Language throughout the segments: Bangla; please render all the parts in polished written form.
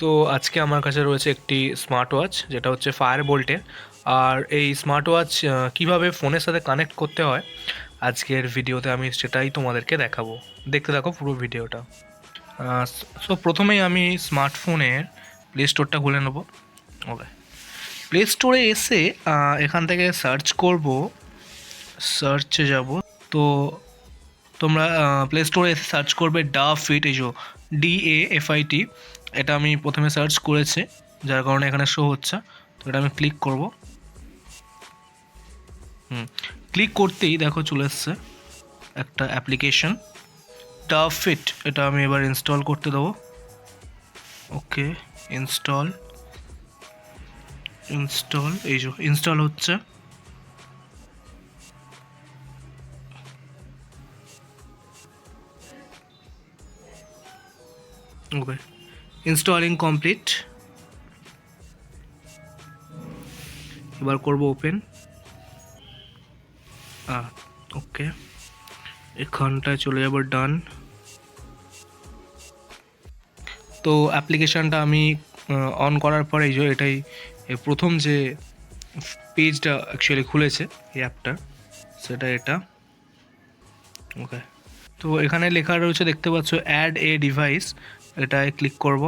তো আজকে আমার কাছে রয়েছে একটি স্মার্ট ওয়াচ, যেটা হচ্ছে ফায়ার বোল্টের। আর এই স্মার্ট ওয়াচ কীভাবে ফোনের সাথে কানেক্ট করতে হয় আজকের ভিডিওতে আমি সেটাই তোমাদেরকে দেখাবো। দেখতে থাকো পুরো ভিডিওটা। সো প্রথমেই আমি স্মার্টফোনের প্লে স্টোরটা খুলে নেবো। ওকে, প্লে স্টোরে এসে এখান থেকে সার্চ করব, সার্চে যাব। তো তোমরা প্লে স্টোরে এসে সার্চ করবে DAFIT, এই যে DAFIT। এটা আমি প্রথমে সার্চ করেছি, যার কারণে এখানে শো হচ্ছে। তো এটা আমি ক্লিক করব। ক্লিক করতেই দেখো চলে এসছে একটা অ্যাপ্লিকেশন DAFIT। এটা আমি এবার ইনস্টল করতে দেবো। ওকে, ইনস্টল এই যে ইনস্টল হচ্ছে। ওকে, ইনস্টলিং কমপ্লিট। এবার করব ওপেন। ওকে, এখানটায় চলে যাব ডান। তো অ্যাপ্লিকেশানটা আমি অন করার পরে এই যে এটাই প্রথম যে পেজটা অ্যাকচুয়ালি খুলেছে এই অ্যাপটা, সেটা এটা। ওকে, তো এখানে লেখা রয়েছে, দেখতে পাচ্ছ অ্যাড এ ডিভাইস। এটায় ক্লিক করব।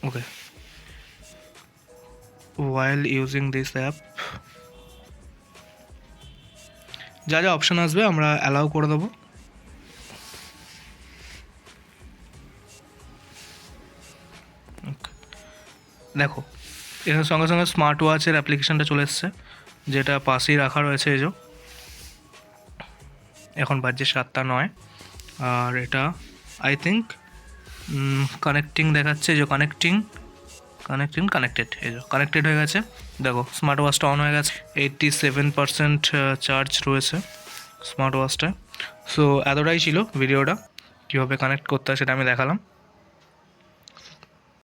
ওকে, while using this app যা যা অপশান আসবে আমরা অ্যালাউ করে দেবো। দেখো এখানে সঙ্গে সঙ্গে স্মার্ট ওয়াচের অ্যাপ্লিকেশানটা চলে এসছে, যেটা পাশেই রাখা রয়েছে। এই যে এখন বাজছে 7:09। আর এটা আই থিঙ্ক কানেক্টিং দেখাচ্ছে, যে কানেক্টেড। এই যে কানেক্টেড হয়ে গেছে। দেখো স্মার্ট ওয়াচটা অন হয়ে গেছে, 87% চার্জ রয়েছে স্মার্ট ওয়াচটা। সো এতটাই ছিল ভিডিওটা, কীভাবে কানেক্ট করতে হয় সেটা আমি দেখালাম।